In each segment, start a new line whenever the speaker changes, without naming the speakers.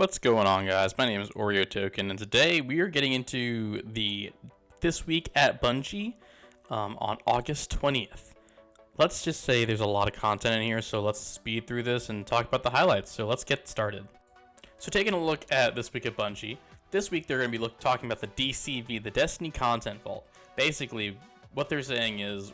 What's going on, guys? My name is Oreo Token, and today we are getting into the This Week at Bungie on August 20th. Let's just say there's a lot of content in here, so let's speed through this and talk about the highlights. So let's get started. So taking a look at This Week at Bungie, this week they're going to be talking about the DCV, the Destiny Content Vault. Basically, what they're saying is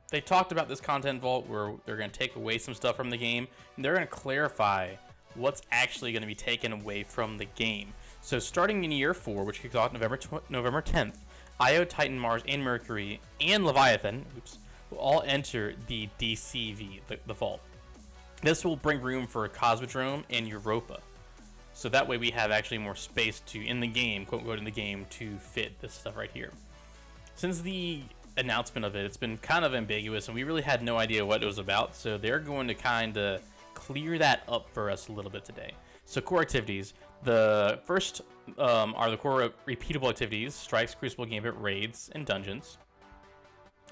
they talked about this content vault where they're going to take away some stuff from the game, and they're going to clarify what's actually going to be taken away from the game. So starting in year 4, which kicks off November 10th, Io, Titan, Mars, and Mercury, and Leviathan will all enter the DCV, the vault. This will bring room for Cosmodrome and Europa. So that way we have actually more space to, in the game, quote unquote, in the game, to fit this stuff right here. Since the announcement of it, it's been kind of ambiguous, and we really had no idea what it was about, so they're going to kind of clear that up for us a little bit today. So core activities, the first are the core repeatable activities: strikes, crucible, gambit, raids, and dungeons.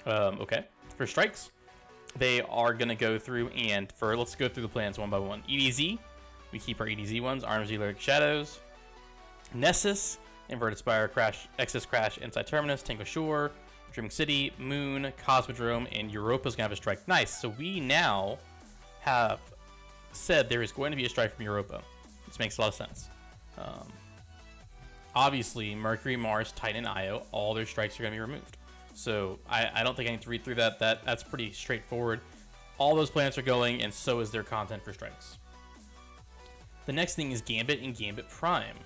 Okay, for strikes, they are going to go through and let's go through the plans one by one. EDZ, we keep our EDZ ones: Arms, Lyric Shadows, Nessus, Inverted Spire, Crash, Excess Crash, Inside Terminus, Tango Shore, Dreaming City, Moon, Cosmodrome, and Europa's gonna have a strike. Nice. So we now have said there is going to be a strike from Europa. This makes a lot of sense. Obviously, Mercury, Mars, Titan, and Io, all their strikes are going to be removed. So I don't think I need to read through that. That's pretty straightforward. All those planets are going, and so is their content for strikes. The next thing is Gambit and Gambit Prime.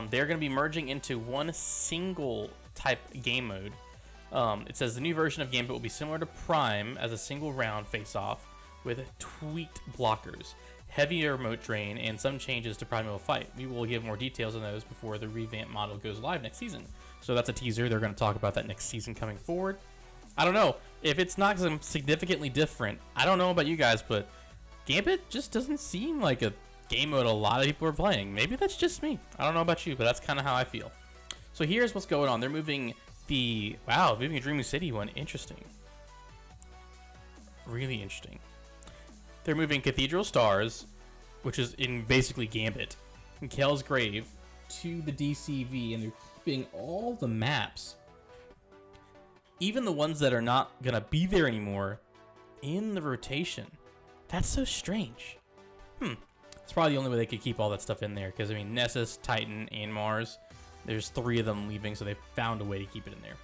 They're going to be merging into one single type game mode. It says the new version of Gambit will be similar to Prime as a single round face-off with tweaked blockers, heavier remote drain, and some changes to Primeval Fight. We will give more details on those before the revamped model goes live next season. So that's a teaser. They're going to talk about that next season coming forward. I don't know. If it's not significantly different, I don't know about you guys, but Gambit just doesn't seem like a game mode a lot of people are playing. Maybe that's just me. I don't know about you, but that's kind of how I feel. So here's what's going on. They're moving moving a Dreaming City one. Interesting. Really interesting. They're moving Cathedral Stars, which is in basically Gambit, and Kel's Grave to the DCV, and they're keeping all the maps, even the ones that are not going to be there anymore, in the rotation. That's so strange. It's probably the only way they could keep all that stuff in there, because, I mean, Nessus, Titan, and Mars, there's 3 of them leaving, so they found a way to keep it in there.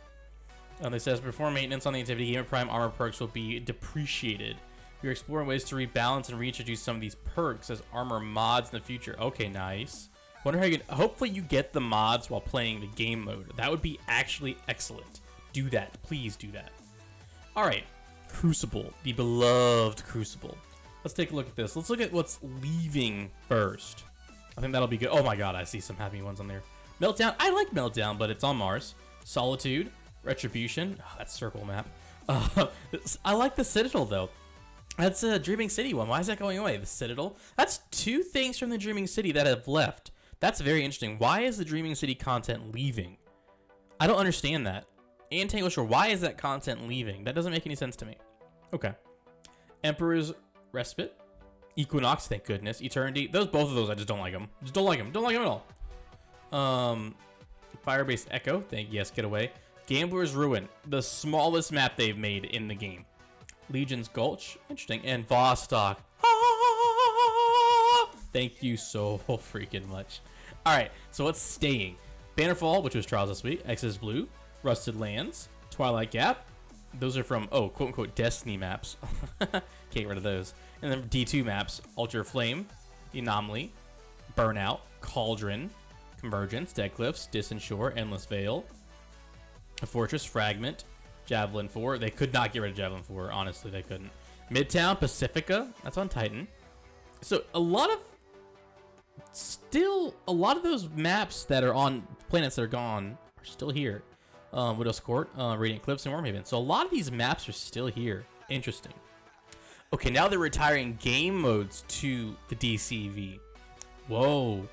It says, before maintenance on the activity, Gambit Prime armor perks will be depreciated. You're exploring ways to rebalance and reintroduce some of these perks as armor mods in the future. Okay, nice. Wonder how you can, hopefully you get the mods while playing the game mode. That would be actually excellent. Do that. Please do that. All right. Crucible. The beloved Crucible. Let's take a look at this. Let's look at what's leaving first. I think that'll be good. Oh my god, I see some happy ones on there. Meltdown. I like Meltdown, but it's on Mars. Solitude. Retribution. Oh, that's circle map. I like the Citadel, though. That's a Dreaming City one. Why is that going away? The Citadel? That's 2 things from the Dreaming City that have left. That's very interesting. Why is the Dreaming City content leaving? I don't understand that. And Tango Shore, why is that content leaving? That doesn't make any sense to me. Okay. Emperor's Respite. Equinox, thank goodness. Eternity. Both of those, I just don't like them. Just don't like them. Don't like them at all. Firebase Echo. Yes, get away. Gambler's Ruin. The smallest map they've made in the game. Legion's Gulch, interesting, and Vostok. Thank you so freaking much. All right, so what's staying? Bannerfall, which was Trials this week. Exodus Blue, Rusted Lands, Twilight Gap. Those are from quote unquote Destiny maps. Can't get rid of those. And then D2 maps: Ultra Flame, The Anomaly, Burnout, Cauldron, Convergence, Dead Cliffs, Distant Shore, Endless Veil, a Fortress, Fragment, Javelin 4. They could not get rid of Javelin 4. Honestly, they couldn't. Midtown, Pacifica. That's on Titan. So a lot of those maps that are on planets that are gone are still here. Widow's Court, Radiant Cliffs, and Wormhaven. So a lot of these maps are still here. Interesting. Okay, now they're retiring game modes to the DCV. Whoa.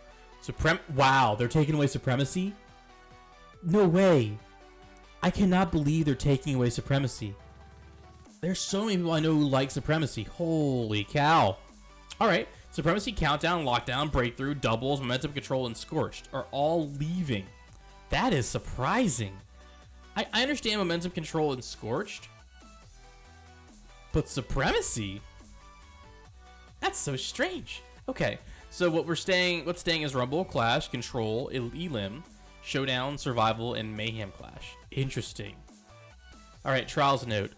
Wow, they're taking away Supremacy? No way. I cannot believe they're taking away Supremacy. There's so many people I know who like Supremacy. Holy cow. Alright, Supremacy, Countdown, Lockdown, Breakthrough, Doubles, Momentum Control, and Scorched are all leaving. That is surprising. I understand Momentum Control and Scorched, but Supremacy? That's so strange. Okay, so what's staying is Rumble, Clash, Control, Elim, Showdown, Survival, and Mayhem Clash. Interesting. All right, Trials note.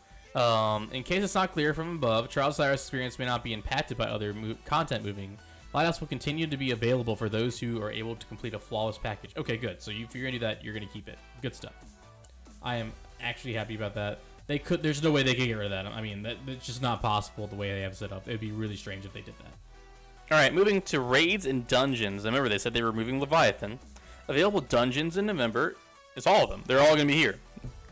In case it's not clear from above, Trials Cyrus experience may not be impacted by other content moving. Lighthouse will continue to be available for those who are able to complete a flawless package. Okay, good. So if you're gonna do that, you're gonna keep it. Good stuff. I am actually happy about that. There's no way they could get rid of that. I mean, that's just not possible the way they have it set up. It'd be really strange if they did that. All right, moving to raids and dungeons. Remember, they said they were removing Leviathan. Available dungeons in November. It's all of them. They're all gonna be here.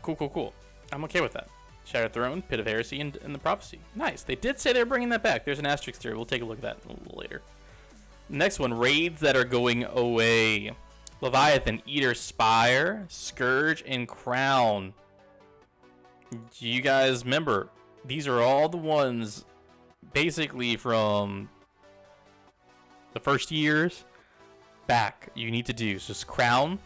Cool. I'm okay with that. Shattered Throne, Pit of Heresy, and the Prophecy. Nice. They did say they're bringing that back. There's an asterisk there. We'll take a look at that a little later. Next one, raids that are going away. Leviathan, Eater, Spire, Scourge, and Crown. Do you guys remember? These are all the ones basically from the first years back you need to do. So it's Crown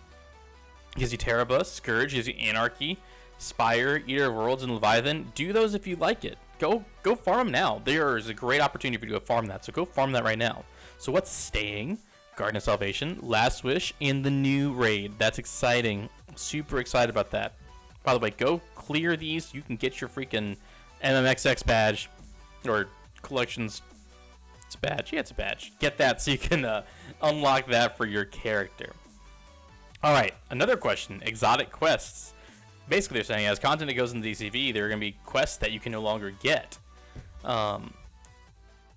gives you Terabus, Scourge gives you Anarchy, Spire, Eater of Worlds, and Leviathan. Do those if you like it. Go farm them now. There is a great opportunity for you to go farm that. So go farm that right now. So what's staying? Garden of Salvation, Last Wish, and the new raid. That's exciting. Super excited about that. By the way, go clear these. You can get your freaking MMXX badge or collections. It's a badge. Yeah, it's a badge. Get that so you can unlock that for your character. All right, another question. Exotic quests. Basically, they're saying as content that goes in the DCV, there are going to be quests that you can no longer get.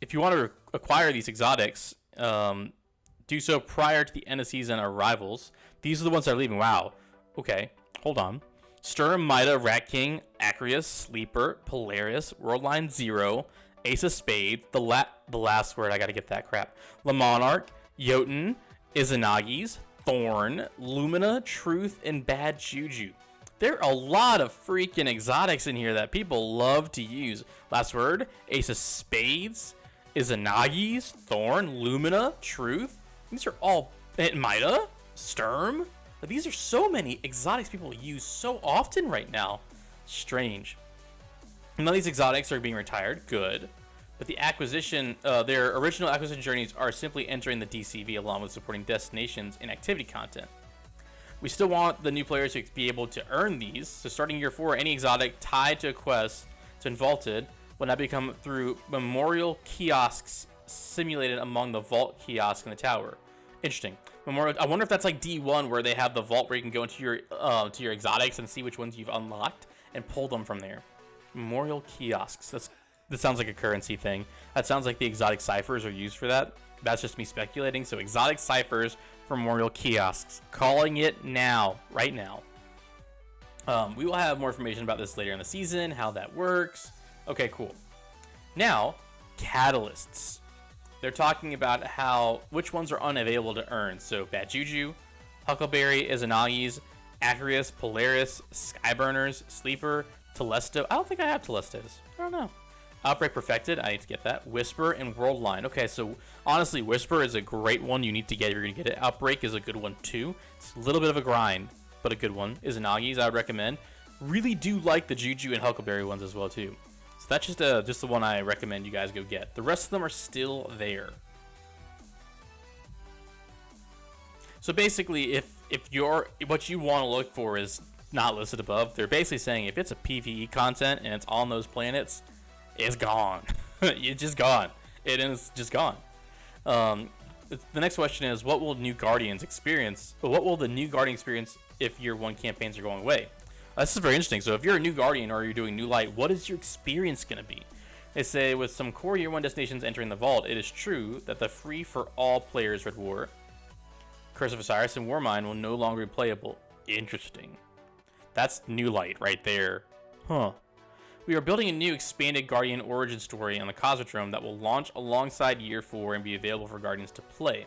If you want to acquire these exotics, do so prior to the end of season arrivals. These are the ones that are leaving. Wow. Okay, hold on. Sturm, Mida, Rat King, Acrius, Sleeper, Polaris, Worldline Zero, Ace of Spades, the last word, I gotta get that crap. La Monarch, Jotun, Izanagi's, Thorn, Lumina, Truth, and Bad Juju. There are a lot of freaking exotics in here that people love to use. Last word, Ace of Spades, Izanagi's, Thorn, Lumina, Truth. These are all, Mida, Sturm. These are so many exotics people use so often right now. Strange. None of these exotics are being retired. Good. But the acquisition, their original acquisition journeys are simply entering the DCV along with supporting destinations and activity content. We still want the new players to be able to earn these. So starting year 4, any exotic tied to a quest to Vaulted will now become through memorial kiosks simulated among the vault kiosks in the tower. Interesting. Memorial. I wonder if that's like D1 where they have the vault where you can go into your exotics and see which ones you've unlocked and pull them from there. Memorial kiosks. That sounds like a currency thing. That sounds like the exotic ciphers are used for that. That's just me speculating. So exotic ciphers for memorial kiosks. Calling it now. Right now. We will have more information about this later in the season. How that works. Okay, cool. Now, catalysts. They're talking about which ones are unavailable to earn. So Bad Juju, Huckleberry, Izanagi's, Acrius, Polaris, Skyburners, Sleeper, Telesto. I don't think I have Telestos. I don't know. Outbreak Perfected. I need to get that. Whisper and Worldline. Okay, so honestly, Whisper is a great one you need to get if you're going to get it. Outbreak is a good one too. It's a little bit of a grind, but a good one. Izanagi's I would recommend. Really do like the Juju and Huckleberry ones as well too. So that's just the one I recommend you guys go get. The rest of them are still there. So basically, if what you want to look for is not listed above, they're basically saying if it's a PvE content and it's on those planets, it's gone. It's just gone. It is just gone. The next question is, what will new Guardians experience? What will the new Guardian experience if year 1 campaigns are going away? This is very interesting. So if you're a new Guardian or you're doing New Light, what is your experience going to be? They say with some core year 1 destinations entering the vault, it is true that the free for all players Red War, Curse of Osiris, and Warmind will no longer be playable. Interesting. That's New Light right there. Huh. We are building a new expanded Guardian origin story on the Cosmodrome that will launch alongside year 4 and be available for Guardians to play.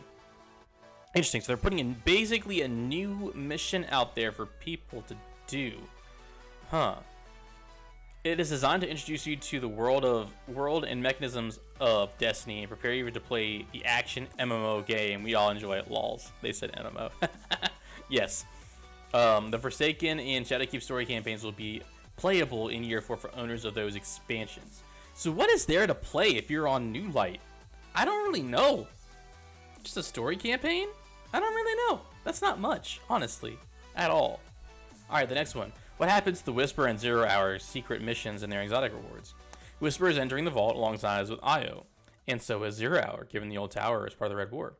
Interesting. So they're putting in basically a new mission out there for people to do. Huh. It is designed to introduce you to the world and mechanisms of Destiny and prepare you to play the action MMO game. We all enjoy it. Lols. They said MMO. Yes. The Forsaken and Shadowkeep story campaigns will be playable in year 4 for owners of those expansions. So what is there to play if you're on New Light? I don't really know. Just a story campaign? I don't really know. That's not much, honestly, at all. Alright, the next one. What happens to the Whisper and 0 Hour secret missions and their exotic rewards? Whisper is entering the vault alongside us with Io, and so is 0 Hour, given the old tower as part of the Red War.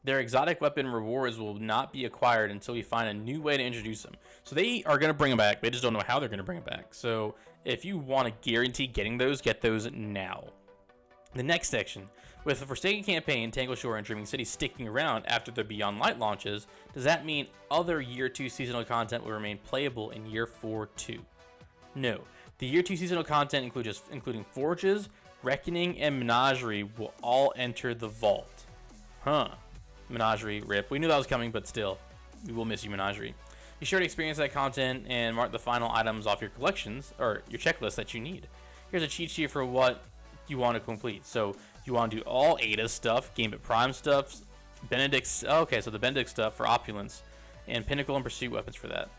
Their exotic weapon rewards will not be acquired until we find a new way to introduce them. So they are going to bring them back. They just don't know how they're going to bring them back. So if you want to guarantee getting those, get those now. The next section. With the Forsaken campaign, Tangle Shore, and Dreaming City sticking around after the Beyond Light launches, does that mean other Year 2 seasonal content will remain playable in Year 4 too? No. The Year 2 seasonal content, including Forges, Reckoning, and Menagerie, will all enter the vault. Huh. Menagerie, rip. We knew that was coming, but still, we will miss you, Menagerie. Be sure to experience that content and mark the final items off your collections, or your checklist that you need. Here's a cheat sheet for what you want to complete. So, you want to do all Ada stuff, Gambit Prime stuff, Benedict's, okay, so the Benedict stuff for Opulence, and Pinnacle and Pursuit weapons for that.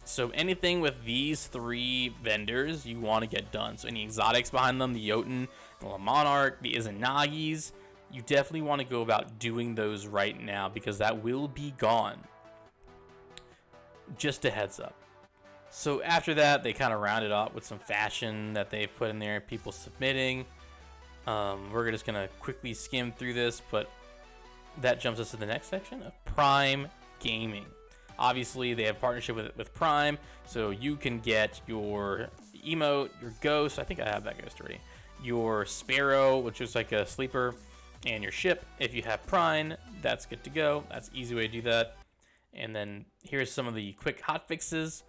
So anything with these 3 vendors you want to get done. So any exotics behind them, the Jotun, the La Monarch, the Izanagis, you definitely want to go about doing those right now because that will be gone. Just a heads up. So after that, they kind of round it up with some fashion that they've put in there, people submitting. We're just going to quickly skim through this, but that jumps us to the next section of Prime Gaming. Obviously, they have a partnership with Prime, so you can get your emote, your ghost, I think I have that ghost already, your Sparrow, which is like a sleeper, and your ship. If you have Prime, that's good to go. That's an easy way to do that. And then here's some of the quick hot fixes.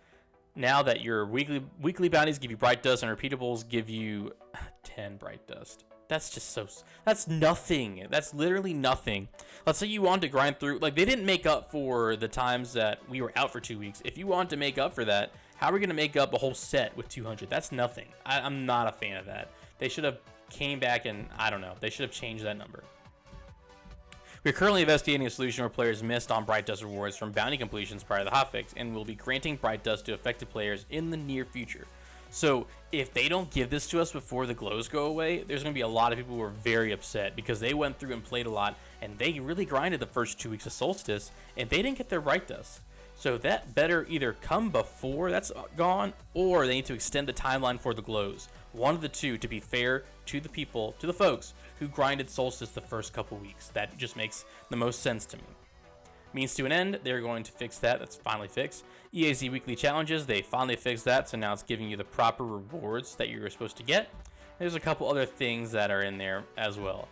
Now that your weekly bounties give you Bright Dust and repeatables give you 10 Bright Dust. That's just that's nothing. That's literally nothing. Let's say you want to grind through, like they didn't make up for the times that we were out for 2 weeks. If you want to make up for that, how are we going to make up a whole set with 200? That's nothing. I'm not a fan of that. They should have came back and, I don't know, they should have changed that number. We're currently investigating a solution where players missed on Bright Dust rewards from bounty completions prior to the hotfix, and will be granting Bright Dust to affected players in the near future. So if they don't give this to us before the glows go away, there's going to be a lot of people who are very upset because they went through and played a lot and they really grinded the first 2 weeks of Solstice and they didn't get their Bright Dust. So that better either come before that's gone or they need to extend the timeline for the glows. One of the two, to be fair to the people, to the folks who grinded Solstice the first couple weeks. That just makes the most sense to me. Means to an end, they're going to fix that. That's finally fixed. EAZ weekly challenges, they finally fixed that, so now it's giving you the proper rewards that you're supposed to get. There's a couple other things that are in there as well.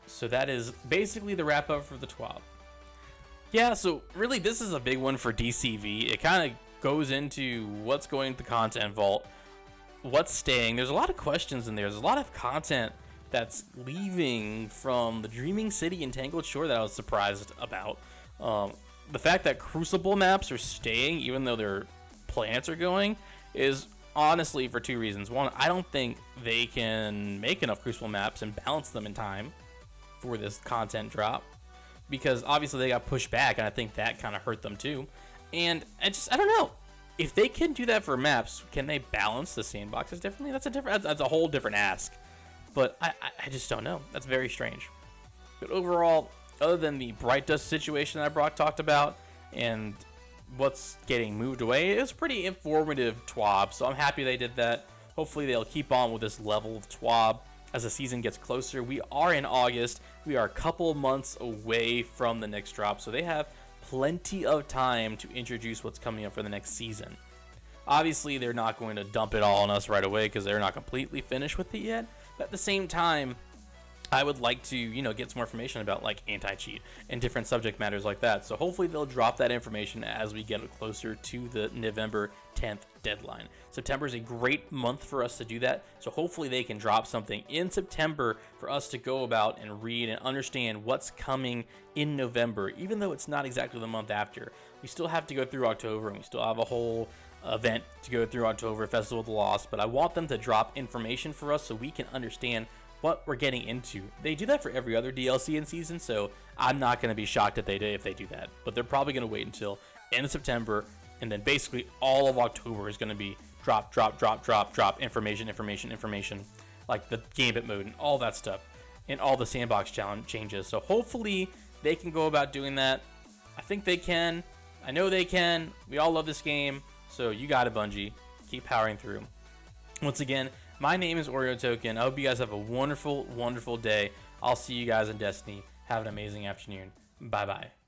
So that is basically the wrap up for the TWAB. Yeah, so really this is a big one for DCV. It kind of goes into what's going to the content vault, what's staying. There's a lot of questions in there. There's a lot of content that's leaving from the Dreaming City and Tangled Shore that I was surprised about. The fact that Crucible maps are staying even though their planets are going is honestly for 2 reasons. One, I don't think they can make enough Crucible maps and balance them in time for this content drop, because obviously they got pushed back and I think that kind of hurt them too. And I don't know. If they can do that for maps, can they balance the sandboxes differently? That's a whole different ask. But I just don't know. That's very strange. But overall, other than the Bright Dust situation that Brock talked about and what's getting moved away, it was pretty informative TWAB, so I'm happy they did that. Hopefully they'll keep on with this level of TWAB as the season gets closer. We are in August. We are a couple months away from the next drop, so they have plenty of time to introduce what's coming up for the next season. Obviously, they're not going to dump it all on us right away because they're not completely finished with it yet, but at the same time, I would like to, get some more information about like anti-cheat and different subject matters like that. So hopefully they'll drop that information as we get closer to the November 10th deadline. September is a great month for us to do that. So hopefully they can drop something in September for us to go about and read and understand what's coming in November, even though it's not exactly the month after. We still have to go through October and we still have a whole event to go through October, Festival of the Lost, but I want them to drop information for us so we can understand what we're getting into. They do that for every other DLC in season, so I'm not going to be shocked if they do that. But they're probably going to wait until end of September, and then basically all of October is going to be drop information, like the Gambit mode and all that stuff, and all the sandbox challenge changes. So hopefully they can go about doing that. I think they can. I know they can. We all love this game. So you got it, Bungie. Keep powering through. Once again, my name is Oreo Token. I hope you guys have a wonderful, wonderful day. I'll see you guys in Destiny. Have an amazing afternoon. Bye-bye.